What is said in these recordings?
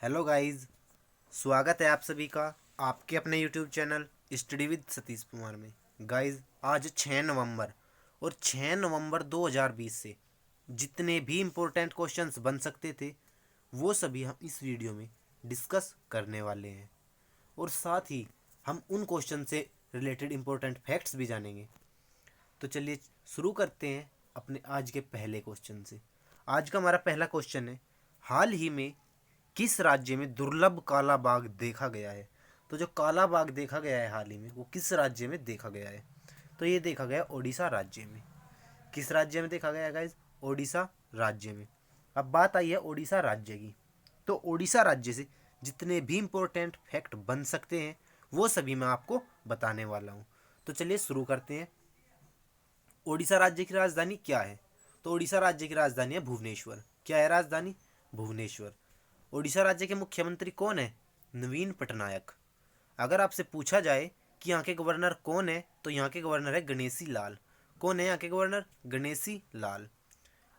Hello guys. स्वागत है आप सभी का आपके अपने YouTube channel study with Satish Kumar में। गाइस, आज 6 नवंबर और 6 नवंबर 2020 से जितने भी इम्पोर्टेंट क्वेश्चंस बन सकते थे वो सभी हम इस वीडियो में डिस्कस करने वाले हैं, और साथ ही हम उन क्वेश्चन से रिलेटेड इम्पोर्टेंट फैक्ट्स भी जानेंगे। तो चलिए शुरू करते हैं अपने आज के पहले क्वेश्चन से। आज का हमारा पहला क्वेश्चन है, हाल ही में किस राज्य में दुर्लभ काला बाघ देखा गया है। तो जो काला बाघ देखा गया है हाल ही में, वो किस राज्य में देखा गया है। तो ये देखा गया ओडिशा राज्य में। किस राज्य में देखा गया गाइज? ओडिशा राज्य में। अब बात आई है ओडिशा राज्य की। तो ओडिशा राज्य से जितने भी इम्पोर्टेंट फैक्ट बन सकते हैं वो सभी मैं आपको बताने वाला हूँ। तो चलिए शुरू करते हैं। ओडिशा राज्य की राजधानी क्या है? तो ओडिशा राज्य की राजधानी है भुवनेश्वर। क्या है राजधानी? भुवनेश्वर। ओडिशा राज्य के मुख्यमंत्री कौन है? नवीन पटनायक। अगर आपसे पूछा जाए कि यहाँ के गवर्नर कौन है, तो यहाँ के गवर्नर है गणेशी लाल। कौन है यहाँ के गवर्नर? गणेशी लाल।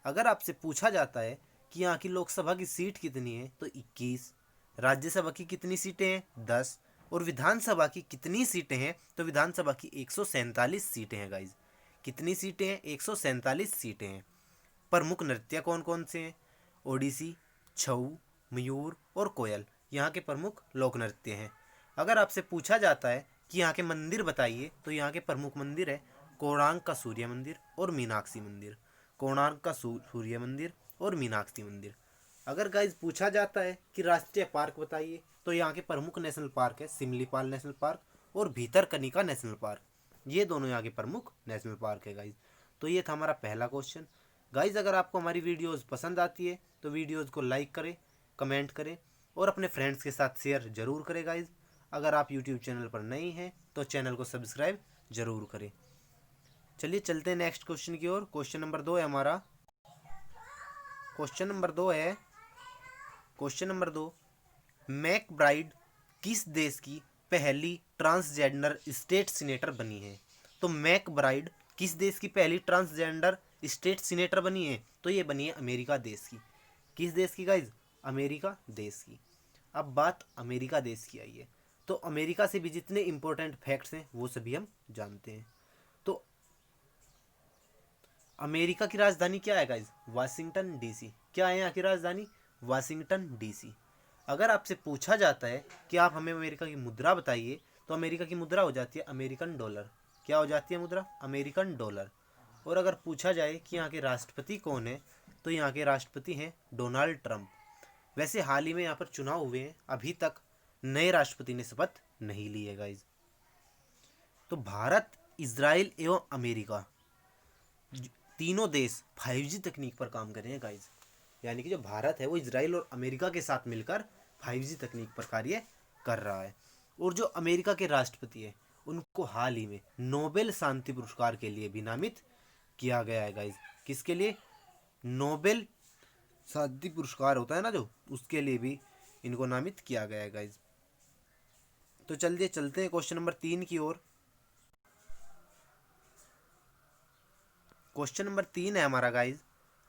अगर आपसे पूछा जाता है कि यहाँ की लोकसभा की सीट कितनी है, तो 21। राज्यसभा की कितनी सीटें हैं? 10। और विधानसभा की कितनी सीटें हैं? तो विधानसभा की 147 सीटें हैं गाइज। कितनी सीटें हैं? 147 सीटें हैं। प्रमुख नृत्य कौन कौन से हैं? ओडिसी, छऊ, मयूर और कोयल यहाँ के प्रमुख लोक नृत्य हैं। अगर आपसे पूछा जाता है कि यहाँ के मंदिर बताइए, तो यहाँ के प्रमुख मंदिर है कोणार्क का सूर्य मंदिर और मीनाक्षी मंदिर। कोणार्क का सूर्य मंदिर और मीनाक्षी मंदिर। अगर गाइज पूछा जाता है कि राष्ट्रीय पार्क बताइए, तो यहाँ के प्रमुख नेशनल पार्क है सिमलीपाल नेशनल पार्क और भीतरकनिका नेशनल पार्क। ये दोनों यहाँ के प्रमुख नेशनल पार्क है गाइज। तो ये था हमारा पहला क्वेश्चन। गाइज, अगर आपको हमारी वीडियोस पसंद आती है तो वीडियोस को लाइक करें, कमेंट करें और अपने फ्रेंड्स के साथ शेयर जरूर करें गाइज। अगर आप यूट्यूब चैनल पर नए हैं तो चैनल को सब्सक्राइब जरूर करें। चलिए चलते हैं नेक्स्ट क्वेश्चन की ओर। क्वेश्चन नंबर 2 है हमारा। क्वेश्चन नंबर 2 है, क्वेश्चन नंबर 2, मैकब्राइड किस देश की पहली ट्रांसजेंडर स्टेट सीनेटर बनी है? तो मैकब्राइड किस देश की पहली ट्रांसजेंडर स्टेट सीनेटर बनी है? तो ये बनी है अमेरिका देश की। किस देश की गाइज? अमेरिका देश की। अब बात अमेरिका देश की आई है, तो अमेरिका से भी जितने इंपॉर्टेंट फैक्ट्स हैं वो सभी हम जानते हैं। तो अमेरिका की राजधानी क्या है गाइज? Washington DC. क्या है यहाँ की राजधानी? Washington DC. अगर आपसे पूछा जाता है कि आप हमें अमेरिका की मुद्रा बताइए, तो अमेरिका की मुद्रा हो जाती है अमेरिकन डॉलर। क्या हो जाती है मुद्रा? American dollar. और अगर पूछा जाए कि यहाँ के राष्ट्रपति कौन है, तो यहाँ के राष्ट्रपति हैं डोनाल्ड ट्रंप। वैसे हाल ही में यहाँ पर चुनाव हुए हैं, अभी तक नए राष्ट्रपति ने शपथ नहीं ली है गाइज। तो भारत, इजराइल एवं अमेरिका तीनों देश 5G तकनीक पर काम कर रहे हैं गाइज। यानी कि जो भारत है वो इजराइल और अमेरिका के साथ मिलकर 5G तकनीक पर कार्य कर रहा है। और जो अमेरिका के राष्ट्रपति है उनको हाल ही में नोबेल शांति पुरस्कार के लिए भी नामित किया गया है गाइज। किसके लिए? नोबेल शांति पुरस्कार होता है ना जो, उसके लिए भी इनको नामित किया गया है गाइज। तो चलिए चलते हैं क्वेश्चन नंबर 3 की ओर। क्वेश्चन नंबर 3 है हमारा गाइज,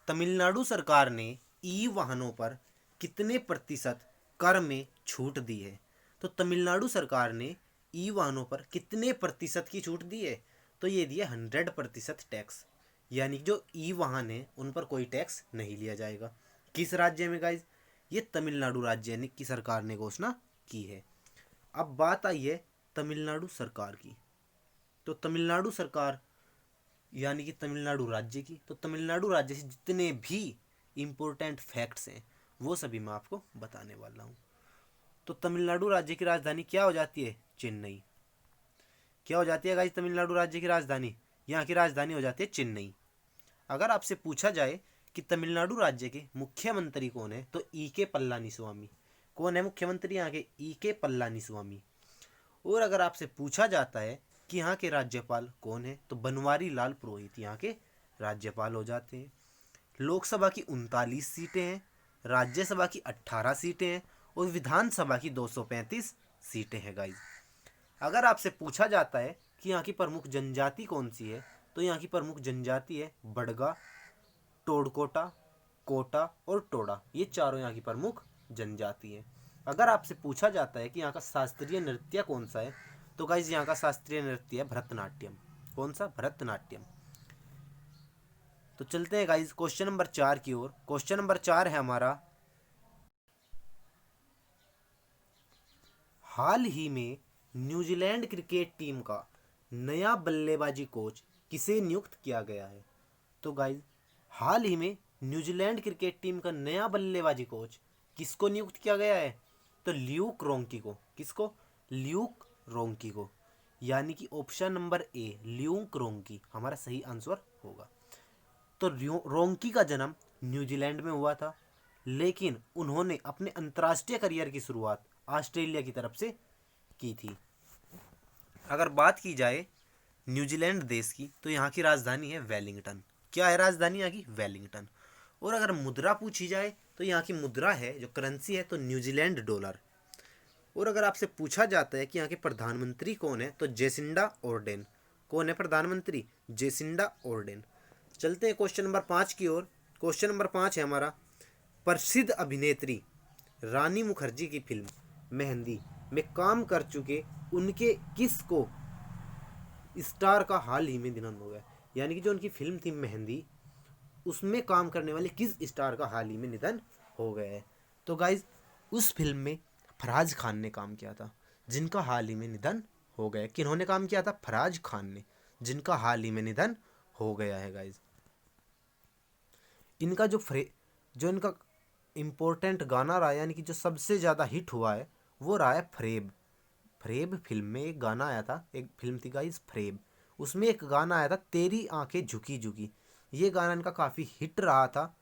तमिलनाडु सरकार ने ई वाहनों पर कितने प्रतिशत कर में छूट दी है? तो तमिलनाडु सरकार ने ई वाहनों पर कितने प्रतिशत की छूट दी है? तो ये दिया 100% टैक्स। यानी जो ई वाहन है उन पर कोई टैक्स नहीं लिया जाएगा। किस राज्य में गाइज? ये तमिलनाडु राज्य की सरकार ने घोषणा की है। अब बात आई है तमिलनाडु सरकार की। तो तमिलनाडु सरकार यानी कि तमिलनाडु राज्य की। तो तमिलनाडु राज्य से जितने भी इम्पोर्टेंट फैक्ट्स हैं वो सभी मैं आपको बताने वाला हूँ। तो तमिलनाडु राज्य की राजधानी क्या हो जाती है? चेन्नई। क्या हो जाती है गाइस तमिलनाडु राज्य की राजधानी? यहाँ की राजधानी हो जाती है चेन्नई। अगर आपसे पूछा जाए कि तमिलनाडु राज्य के मुख्यमंत्री कौन है, तो ई के पल्लानी स्वामी। कौन है मुख्यमंत्री यहाँ के? ई के पल्लानी स्वामी। और अगर आपसे पूछा जाता है कि यहाँ के राज्यपाल कौन है, तो बनवारी लाल पुरोहित यहाँ के राज्यपाल हो जाते हैं। लोकसभा की 39 सीटें हैं, राज्यसभा की 18 सीटें हैं और विधानसभा की 235 सीटें हैं गाइज। अगर आपसे पूछा जाता है कि यहाँ की प्रमुख जनजाति कौन सी है, तो यहाँ की प्रमुख जनजाति है बड़गा, टोडकोटा, कोटा और टोडा। ये चारों यहाँ की प्रमुख जनजाति हैं। अगर आपसे पूछा जाता है कि यहाँ का शास्त्रीय नृत्य कौन सा है, तो गाइज यहाँ का शास्त्रीय नृत्य है भरतनाट्यम। कौन सा? भरतनाट्यम। तो चलते हैं गाइज क्वेश्चन नंबर 4 की ओर। क्वेश्चन नंबर 4 है हमारा, हाल ही में न्यूजीलैंड क्रिकेट टीम का नया बल्लेबाजी कोच किसे नियुक्त किया गया है? तो गाइज हाल ही में न्यूजीलैंड क्रिकेट टीम का नया बल्लेबाजी कोच किसको नियुक्त किया गया है? तो ल्यूक रोंकी को। किसको? ल्यूक रोंकी को। यानी कि ऑप्शन नंबर ए ल्यूक रोंकी हमारा सही आंसर होगा। तो रोंकी का जन्म न्यूजीलैंड में हुआ था, लेकिन उन्होंने अपने अंतर्राष्ट्रीय करियर की शुरुआत ऑस्ट्रेलिया की तरफ से की थी। अगर बात की जाए न्यूजीलैंड देश की, तो यहाँ की राजधानी है वेलिंगटन। क्या है राजधानी यहाँ की? वेलिंगटन। और अगर मुद्रा पूछी जाए तो यहाँ की मुद्रा है, जो करेंसी है, तो न्यूजीलैंड डॉलर। और अगर आपसे पूछा जाता है कि यहाँ के प्रधानमंत्री कौन है, तो जेसिंडा ऑर्डेन। कौन है प्रधानमंत्री? Jacinda ordained. चलते हैं क्वेश्चन नंबर 5 की ओर। क्वेश्चन नंबर 5 है हमारा, प्रसिद्ध अभिनेत्री रानी मुखर्जी की फिल्म मेहंदी में काम कर चुके उनके किस को स्टार का हाल ही में निधन हो गया? यानी कि जो उनकी फिल्म थी मेहंदी, उसमें काम करने वाले किस स्टार का हाल ही में निधन हो गया है? तो गाइज उस फिल्म में फराज खान ने काम किया था, जिनका हाल ही में निधन हो गया। किन्होंने काम किया था? फराज खान ने, जिनका हाल ही में निधन हो गया है गाइज। इनका जो इनका इम्पोर्टेंट गाना रहा, यानी कि जो सबसे ज़्यादा हिट हुआ है, वो रहा है फ्रेब। फ्रेब फिल्म में एक गाना आया था, एक फिल्म थी गाइज फ्रेब, उसमें एक गाना आया था तेरी आंखें झुकी झुकी। ये गाना इनका काफ़ी हिट रहा था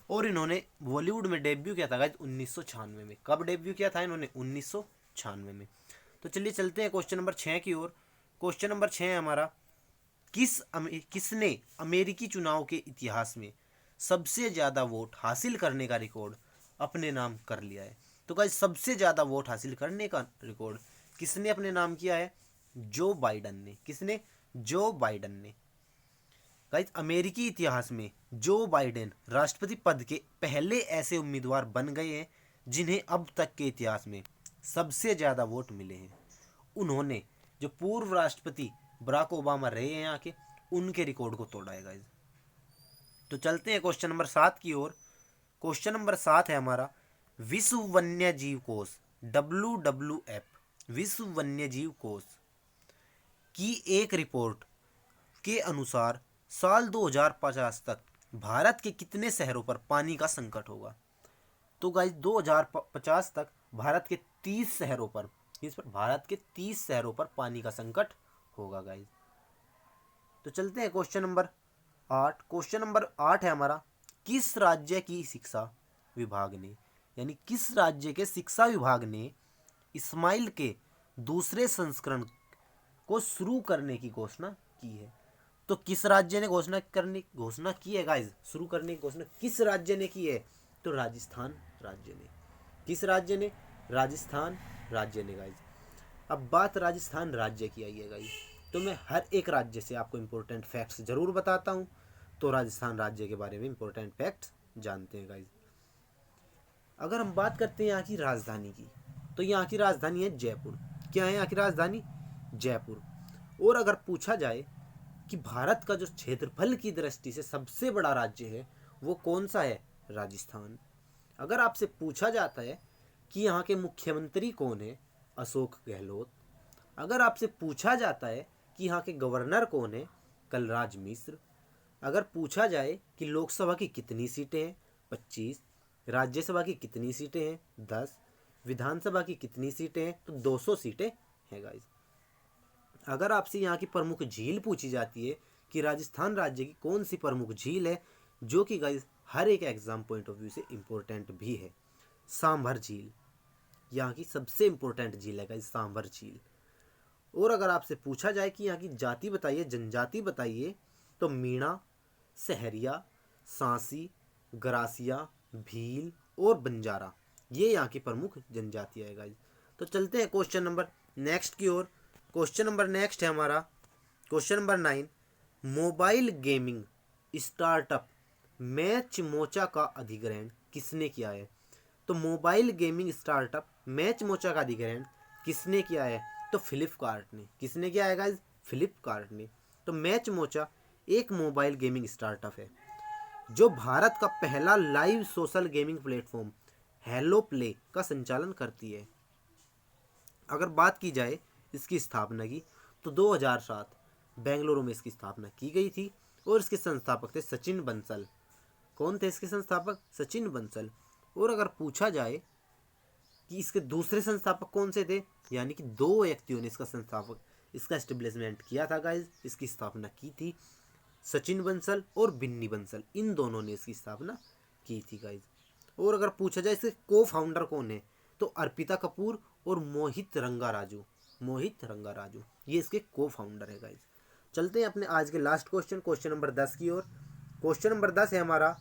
और इन्होंने बॉलीवुड में डेब्यू किया था गाइज 1996 में। कब डेब्यू किया था इन्होंने? 1996 में। तो चलिए चलते हैं क्वेश्चन नंबर 6 की ओर। क्वेश्चन नंबर 6 है हमारा, किसने अमेरिकी चुनाव के इतिहास में सबसे ज़्यादा वोट हासिल करने का रिकॉर्ड अपने नाम कर लिया है? तो गाइस सबसे ज़्यादा वोट हासिल करने का रिकॉर्ड किसने अपने नाम किया है? जो बाइडन ने। किसने? जो बाइडन ने। गाइस अमेरिकी इतिहास में जो बाइडेन राष्ट्रपति पद के पहले ऐसे उम्मीदवार बन गए हैं जिन्हें अब तक के इतिहास में सबसे ज़्यादा वोट मिले हैं। उन्होंने जो पूर्व राष्ट्रपति बराक ओबामा रहे हैं यहाँ के, उनके रिकॉर्ड को तोड़ा है गाइस। तो चलते हैं क्वेश्चन नंबर 7 की ओर। क्वेश्चन नंबर 7 है हमारा, विश्व वन्य जीव कोष WWF विश्व वन्य जीव कोष की एक रिपोर्ट के अनुसार साल 2050 तक भारत के कितने शहरों पर पानी का संकट होगा? तो गाइस 2050 तक भारत के 30 शहरों पर, इस पर भारत के 30 शहरों पर पानी का संकट होगा गाइस। तो चलते हैं क्वेश्चन नंबर 8। क्वेश्चन नंबर 8 है हमारा, किस राज्य की शिक्षा विभाग ने, यानी किस राज्य के शिक्षा विभाग ने इस्माइल के दूसरे संस्करण को शुरू करने की घोषणा की है? तो किस राज्य ने घोषणा की है गाइस? शुरू करने की घोषणा किस राज्य ने की है? तो राजस्थान राज्य ने। किस राज्य ने? राजस्थान राज्य ने गाइस। अब बात राजस्थान राज्य की आई है गाइस, तो मैं हर एक राज्य से आपको इम्पोर्टेंट फैक्ट्स जरूर बताता हूँ। तो राजस्थान राज्य के बारे में इम्पोर्टेंट फैक्ट्स जानते हैं गाइस। अगर हम बात करते हैं यहाँ की राजधानी की, तो यहाँ की राजधानी है जयपुर। क्या है यहाँ की राजधानी? जयपुर। और अगर पूछा जाए कि भारत का जो क्षेत्रफल की दृष्टि से सबसे बड़ा राज्य है, वो कौन सा है? राजस्थान। अगर आपसे पूछा जाता है कि यहाँ के मुख्यमंत्री कौन है? अशोक गहलोत। अगर आपसे पूछा जाता है कि यहाँ के गवर्नर कौन है? कलराज मिश्र। अगर पूछा जाए कि लोकसभा की कितनी सीटें हैं? 25। राज्यसभा की कितनी सीटें हैं? 10। विधानसभा की कितनी सीटें हैं? तो 200 सीटें हैं गाइस। अगर आपसे यहाँ की प्रमुख झील पूछी जाती है कि राजस्थान राज्य की कौन सी प्रमुख झील है, जो कि गाइस हर एक एग्जाम पॉइंट ऑफ व्यू से इम्पोर्टेंट भी है, सांभर झील यहाँ की सबसे इम्पोर्टेंट झील है गाइस, सांभर झील। और अगर आपसे पूछा जाए कि यहाँ की जाति बताइए, जनजाति बताइए, तो मीणा, सहरिया, सांसी, गरासिया, भील और बंजारा, ये यहाँ की प्रमुख जनजातियाँ है गाइस। तो चलते हैं क्वेश्चन नंबर नेक्स्ट की ओर। क्वेश्चन नंबर नेक्स्ट है हमारा, question number 9, mobile gaming startup match mocha का अधिग्रहण किसने किया है? तो mobile gaming startup match mocha का अधिग्रहण किसने किया है? तो फ्लिपकार्ट ने। किसने किया है गाइज? फ्लिपकार्ट ने। तो मैच मोचा एक मोबाइल गेमिंग स्टार्टअप है जो भारत का पहला live social gaming platform hello play का संचालन करती है। अगर बात की जाए इसकी स्थापना की, तो 2007 बेंगलुरु में इसकी स्थापना की गई थी और इसके संस्थापक थे सचिन बंसल। कौन थे इसके संस्थापक? सचिन बंसल। और अगर पूछा जाए कि इसके दूसरे संस्थापक कौन से थे, यानी कि दो व्यक्तियों ने इसका एस्टेब्लिशमेंट किया था गाइज, इसकी स्थापना की थी। सचिन बंसल और बिन्नी बंसल, इन दोनों ने इसकी स्थापना की थी गाइज। और अगर पूछा जाए इसके को फाउंडर कौन है, तो अर्पिता कपूर और मोहित रंगाराजू ये इसके को फाउंडर है गाइज। चलते हैं अपने आज के लास्ट क्वेश्चन नंबर 10 की ओर। क्वेश्चन नंबर 10 है हमारा,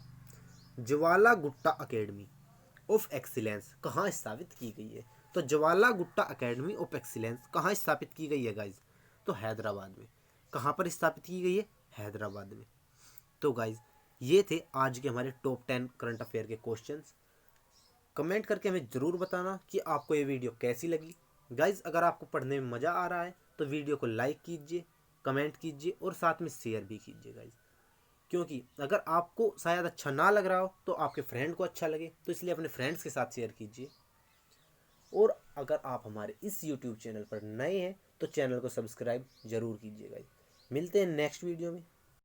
ज्वाला गुट्टा अकेडमी ऑफ एक्सीलेंस कहाँ स्थापित की गई है? तो ज्वाला गुट्टा अकेडमी ऑफ एक्सीलेंस कहाँ स्थापित की गई है गाइज? तो हैदराबाद में। कहाँ पर स्थापित की गई है? हैदराबाद में। तो गाइज ये थे आज के हमारे टॉप 10 करंट अफेयर के क्वेश्चंस। कमेंट करके हमें ज़रूर बताना कि आपको ये वीडियो कैसी लगी। गाइज अगर आपको पढ़ने में मज़ा आ रहा है तो वीडियो को लाइक कीजिए, कमेंट कीजिए और साथ में शेयर भी कीजिए गाइज, क्योंकि अगर आपको शायद अच्छा ना लग रहा हो तो आपके फ्रेंड को अच्छा लगे, तो इसलिए अपने फ्रेंड्स के साथ शेयर कीजिए। और अगर आप हमारे इस YouTube चैनल पर नए हैं तो चैनल को सब्सक्राइब जरूर कीजिएगा। मिलते हैं नेक्स्ट वीडियो में।